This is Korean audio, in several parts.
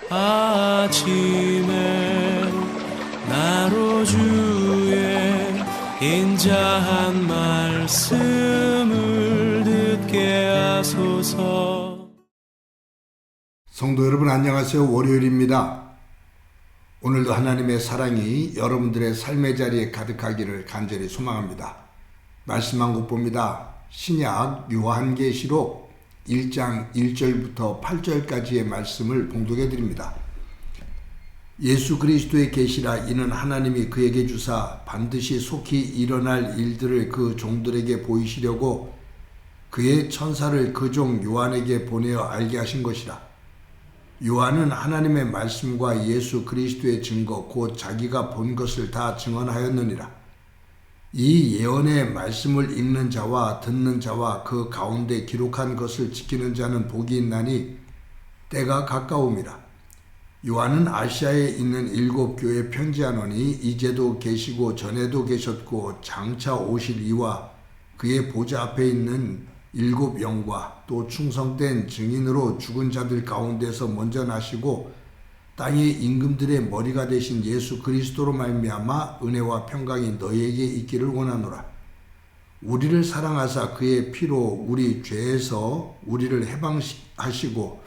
아침에 나로 주의 인자한 말씀을 듣게 하소서. 성도 여러분 안녕하세요. 월요일입니다. 오늘도 하나님의 사랑이 여러분들의 삶의 자리에 가득하기를 간절히 소망합니다. 말씀 한 곳 봅니다. 신약 요한계시록 1장 1절부터 8절까지의 말씀을 봉독해 드립니다. 예수 그리스도의 계시라. 이는 하나님이 그에게 주사 반드시 속히 일어날 일들을 그 종들에게 보이시려고 그의 천사를 그 종 요한에게 보내어 알게 하신 것이라. 요한은 하나님의 말씀과 예수 그리스도의 증거 곧 자기가 본 것을 다 증언하였느니라. 이 예언의 말씀을 읽는 자와 듣는 자와 그 가운데 기록한 것을 지키는 자는 복이 있나니 때가 가까움이라. 요한은 아시아에 있는 7 교회에 편지하노니 이제도 계시고 전에도 계셨고 장차 오실 이와 그의 보좌 앞에 있는 7 영과 또 충성된 증인으로 죽은 자들 가운데서 먼저 나시고 땅의 임금들의 머리가 되신 예수 그리스도로 말미암아 은혜와 평강이 너희에게 있기를 원하노라. 우리를 사랑하사 그의 피로 우리 죄에서 우리를 해방하시고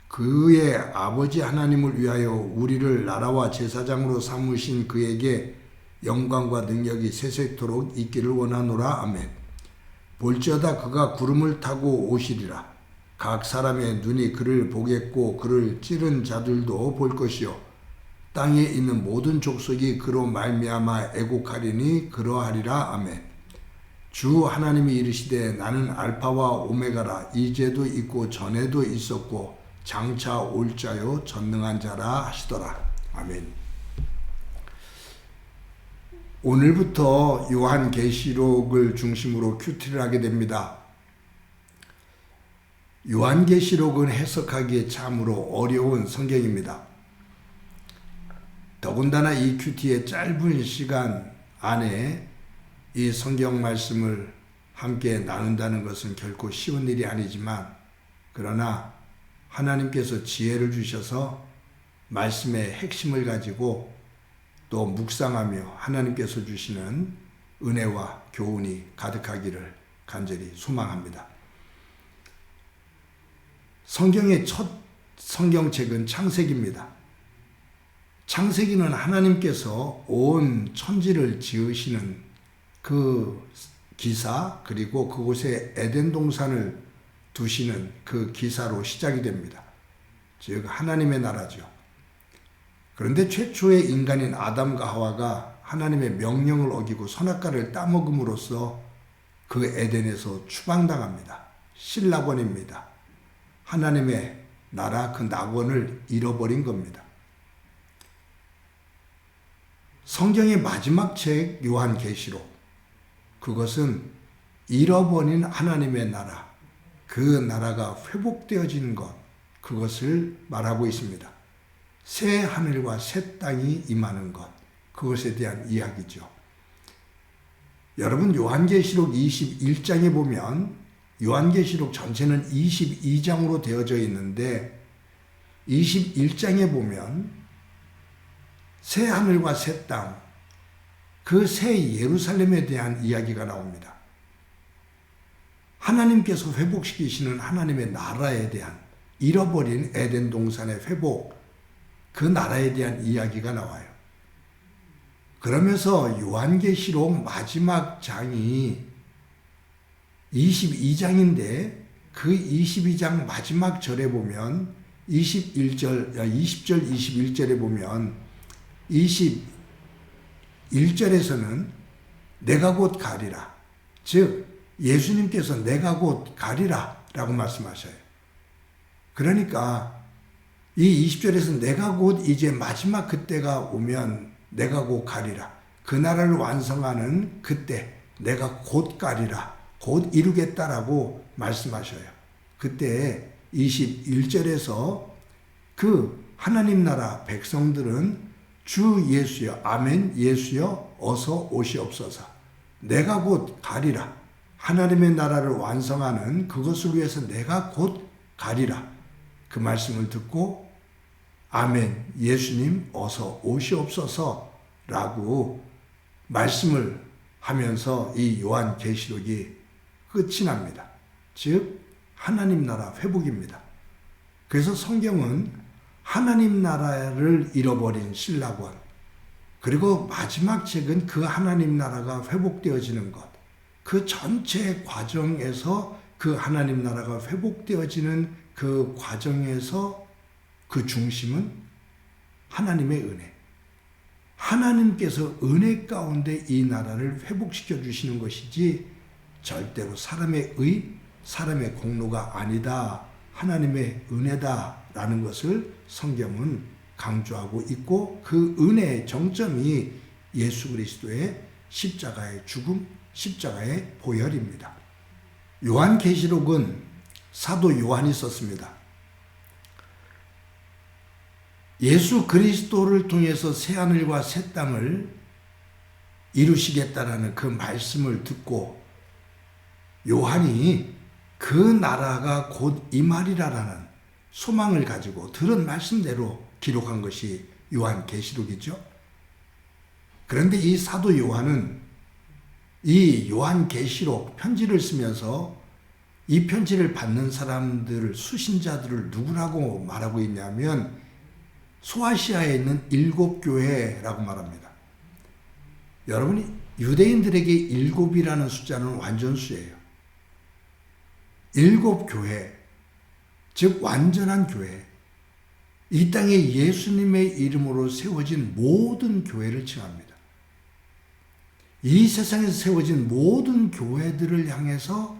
그의 아버지 하나님을 위하여 우리를 나라와 제사장으로 삼으신 그에게 영광과 능력이 세세토록 있기를 원하노라. 아멘. 볼지어다 그가 구름을 타고 오시리라. 각 사람의 눈이 그를 보겠고 그를 찌른 자들도 볼 것이요 땅에 있는 모든 족속이 그로 말미암아 애곡하리니 그러하리라. 아멘. 주 하나님이 이르시되 나는 알파와 오메가라. 이제도 있고 전에도 있었고 장차 올 자요 전능한 자라 하시더라. 아멘. 오늘부터 요한계시록을 중심으로 큐티를 하게 됩니다. 요한계시록은 해석하기에 참으로 어려운 성경입니다. 더군다나 이 큐티의 짧은 시간 안에 이 성경 말씀을 함께 나눈다는 것은 결코 쉬운 일이 아니지만 그러나 하나님께서 지혜를 주셔서 말씀의 핵심을 가지고 또 묵상하며 하나님께서 주시는 은혜와 교훈이 가득하기를 간절히 소망합니다. 성경의 첫 성경책은 창세기입니다. 창세기는 하나님께서 온 천지를 지으시는 그 기사 그리고 그곳에 에덴 동산을 두시는 그 기사로 시작이 됩니다. 즉 하나님의 나라죠. 그런데 최초의 인간인 아담과 하와가 하나님의 명령을 어기고 선악과를 따먹음으로써 그 에덴에서 추방당합니다. 실낙원입니다. 하나님의 나라 그 낙원을 잃어버린 겁니다. 성경의 마지막 책 요한계시록, 그것은 잃어버린 하나님의 나라, 그 나라가 회복되어진 것, 그것을 말하고 있습니다. 새 하늘과 새 땅이 임하는 것, 그것에 대한 이야기죠. 여러분 요한계시록 21장에 보면 요한계시록 전체는 22장으로 되어져 있는데 21장에 보면 새 하늘과 새 땅, 그 새 예루살렘에 대한 이야기가 나옵니다. 하나님께서 회복시키시는 하나님의 나라에 대한 잃어버린 에덴 동산의 회복, 그 나라에 대한 이야기가 나와요. 그러면서 요한계시록 마지막 장이 22장인데 그 22장 마지막 절에 보면 20절, 21절에 보면 21절에서는 내가 곧 가리라. 즉 예수님께서 내가 곧 가리라 라고 말씀하셔요. 그러니까 이 20절에서 내가 곧 이제 마지막 그때가 오면 내가 곧 가리라. 그 나라를 완성하는 그때 내가 곧 가리라. 곧 이루겠다라고 말씀하셔요. 그때 21절에서 그 하나님 나라 백성들은 주 예수여, 아멘, 예수여, 어서 오시옵소서. 내가 곧 가리라. 하나님의 나라를 완성하는 그것을 위해서 내가 곧 가리라. 그 말씀을 듣고 아멘, 예수님 어서 오시옵소서라고 말씀을 하면서 이 요한계시록이 끝이 납니다. 즉 하나님 나라 회복입니다. 그래서 성경은 하나님 나라를 잃어버린 신라권, 그리고 마지막 책은 그 하나님 나라가 회복되어지는 것, 그 전체 과정에서 그 하나님 나라가 회복되어지는 그 과정에서 그 중심은 하나님의 은혜. 하나님께서 은혜 가운데 이 나라를 회복시켜 주시는 것이지 절대로 사람의 사람의 공로가 아니다. 하나님의 은혜다라는 것을 성경은 강조하고 있고, 그 은혜의 정점이 예수 그리스도의 십자가의 죽음, 십자가의 보혈입니다. 요한계시록은 사도 요한이 썼습니다. 예수 그리스도를 통해서 새하늘과 새 땅을 이루시겠다라는 그 말씀을 듣고 요한이 그 나라가 곧 임하리라라는 소망을 가지고 들은 말씀대로 기록한 것이 요한계시록이죠. 그런데 이 사도 요한은 이 요한계시록 편지를 쓰면서 이 편지를 받는 사람들을, 수신자들을 누구라고 말하고 있냐면 소아시아에 있는 7교회라고 말합니다. 여러분이 유대인들에게 7이라는 숫자는 완전수예요. 7교회, 즉 완전한 교회, 이 땅에 예수님의 이름으로 세워진 모든 교회를 칭합니다. 이 세상에서 세워진 모든 교회들을 향해서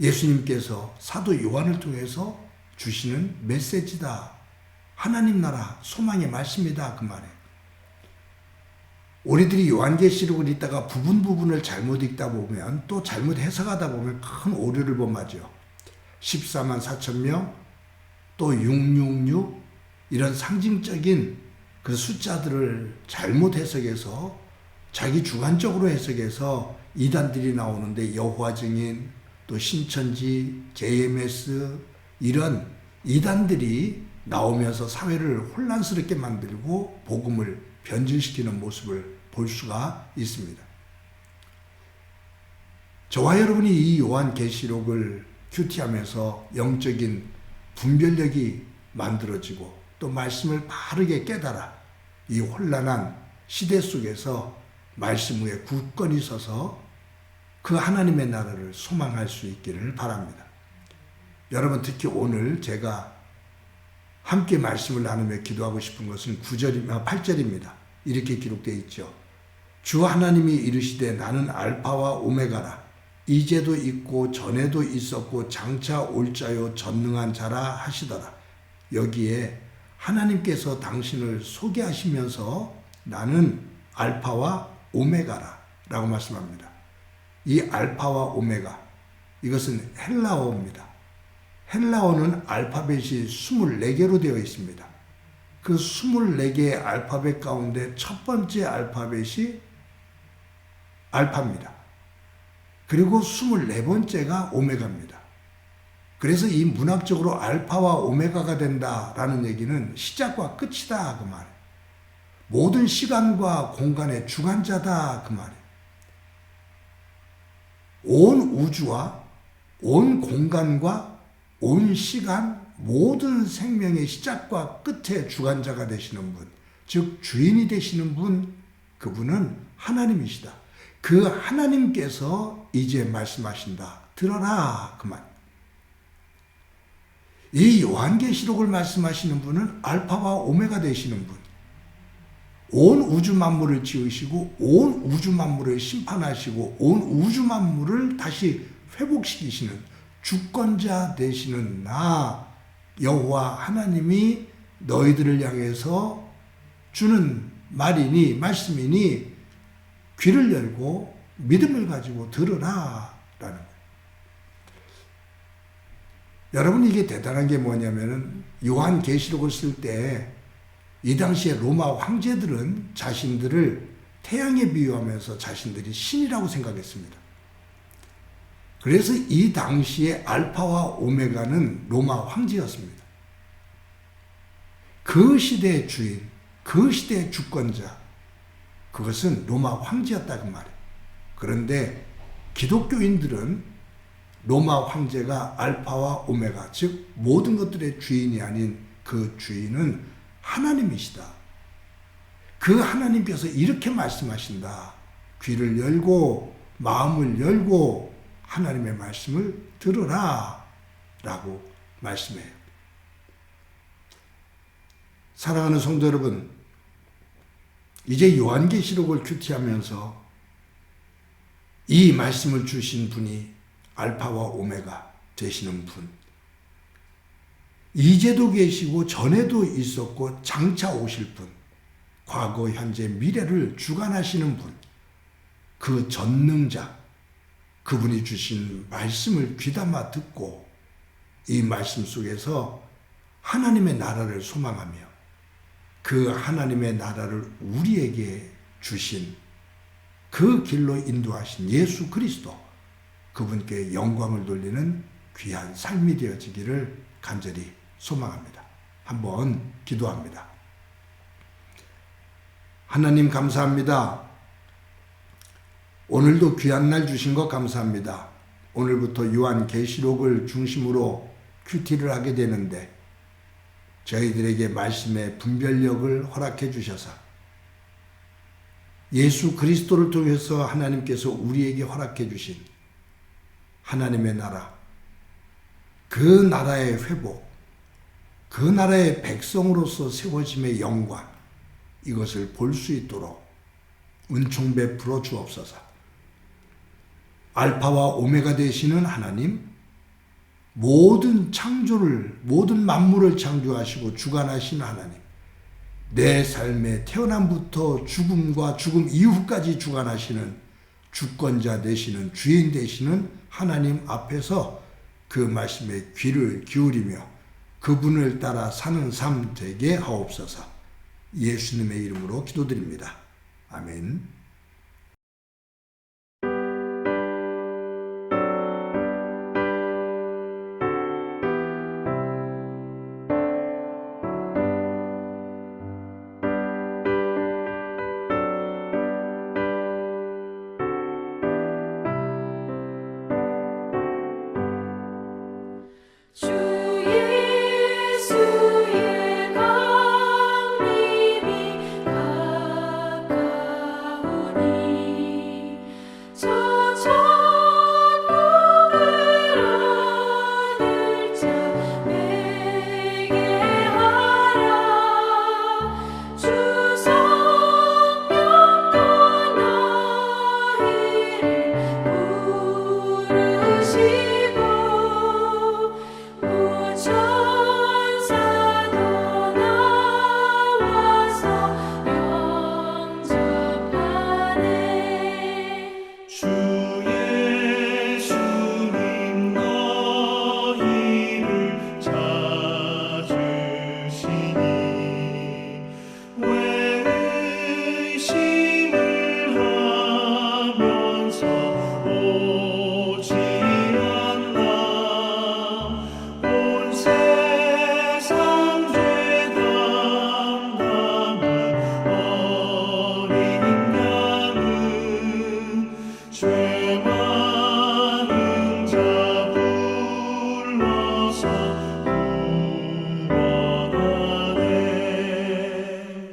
예수님께서 사도 요한을 통해서 주시는 메시지다. 하나님 나라 소망의 말씀이다. 그 말에 우리들이 요한계시록을 읽다가 부분을 잘못 읽다 보면, 또 잘못 해석하다 보면 큰 오류를 범하죠. 14만 4천 명, 또 666 이런 상징적인 그 숫자들을 잘못 해석해서 자기 주관적으로 해석해서 이단들이 나오는데, 여호와 증인, 또 신천지, JMS 이런 이단들이 나오면서 사회를 혼란스럽게 만들고 복음을 변질시키는 모습을 볼 수가 있습니다. 저와 여러분이 이 요한계시록을 큐티하면서 영적인 분별력이 만들어지고 또 말씀을 바르게 깨달아 이 혼란한 시대 속에서 말씀 위에 굳건히 서서 그 하나님의 나라를 소망할 수 있기를 바랍니다. 여러분, 특히 오늘 제가 함께 말씀을 나누며 기도하고 싶은 것은 8절입니다. 이렇게 기록되어 있죠. 주 하나님이 이르시되 나는 알파와 오메가라. 이제도 있고 전에도 있었고 장차 올 자요 전능한 자라 하시더라. 여기에 하나님께서 당신을 소개하시면서 나는 알파와 오메가라 라고 말씀합니다. 이 알파와 오메가, 이것은 헬라어입니다. 헬라어는 알파벳이 24개로 되어 있습니다. 그 24개의 알파벳 가운데 첫 번째 알파벳이 알파입니다. 그리고 24번째가 오메가입니다. 그래서 이 문학적으로 알파와 오메가가 된다라는 얘기는 시작과 끝이다 그 말이에요. 모든 시간과 공간의 주관자다 그 말이에요. 온 우주와 온 공간과 온 시간, 모든 생명의 시작과 끝의 주관자가 되시는 분, 즉 주인이 되시는 분, 그분은 하나님이시다. 그 하나님께서 이제 말씀하신다. 들어라 그 말. 이 요한계시록을 말씀하시는 분은 알파와 오메가 되시는 분, 온 우주 만물을 지으시고 온 우주 만물을 심판하시고 온 우주 만물을 다시 회복시키시는 주권자 되시는 나 여호와 하나님이 너희들을 향해서 주는 말이니 말씀이니 귀를 열고 믿음을 가지고 들으라 라는 거예요. 여러분, 이게 대단한 게 뭐냐면은 요한계시록을 쓸 때 이 당시에 로마 황제들은 자신들을 태양에 비유하면서 자신들이 신이라고 생각했습니다. 그래서 이 당시에 알파와 오메가는 로마 황제였습니다. 그 시대의 주인, 그 시대의 주권자, 그것은 로마 황제였다 그 말이에요. 그런데 기독교인들은 로마 황제가 알파와 오메가, 즉 모든 것들의 주인이 아닌 그 주인은 하나님이시다. 그 하나님께서 이렇게 말씀하신다. 귀를 열고 마음을 열고 하나님의 말씀을 들으라 라고 말씀해요. 사랑하는 성도 여러분, 이제 요한계시록을 큐티하면서 이 말씀을 주신 분이 알파와 오메가 되시는 분, 이제도 계시고 전에도 있었고 장차 오실 분, 과거, 현재, 미래를 주관하시는 분, 그 전능자, 그분이 주신 말씀을 귀담아 듣고 이 말씀 속에서 하나님의 나라를 소망하며 그 하나님의 나라를 우리에게 주신 그 길로 인도하신 예수 그리스도, 그분께 영광을 돌리는 귀한 삶이 되어지기를 간절히 소망합니다. 한번 기도합니다. 하나님 감사합니다. 오늘도 귀한 날 주신 것 감사합니다. 오늘부터 요한계시록을 중심으로 큐티를 하게 되는데 저희들에게 말씀의 분별력을 허락해 주셔서 예수 그리스도를 통해서 하나님께서 우리에게 허락해 주신 하나님의 나라, 그 나라의 회복, 그 나라의 백성으로서 세워짐의 영광, 이것을 볼 수 있도록 은총 베풀어 주옵소서. 알파와 오메가 되시는 하나님, 모든 창조를, 모든 만물을 창조하시고 주관하시는 하나님, 내 삶의 태어남부터 죽음과 죽음 이후까지 주관하시는 주권자 되시는, 주인 되시는 하나님 앞에서 그 말씀에 귀를 기울이며 그분을 따라 사는 삶 되게 하옵소서. 예수님의 이름으로 기도드립니다. 아멘.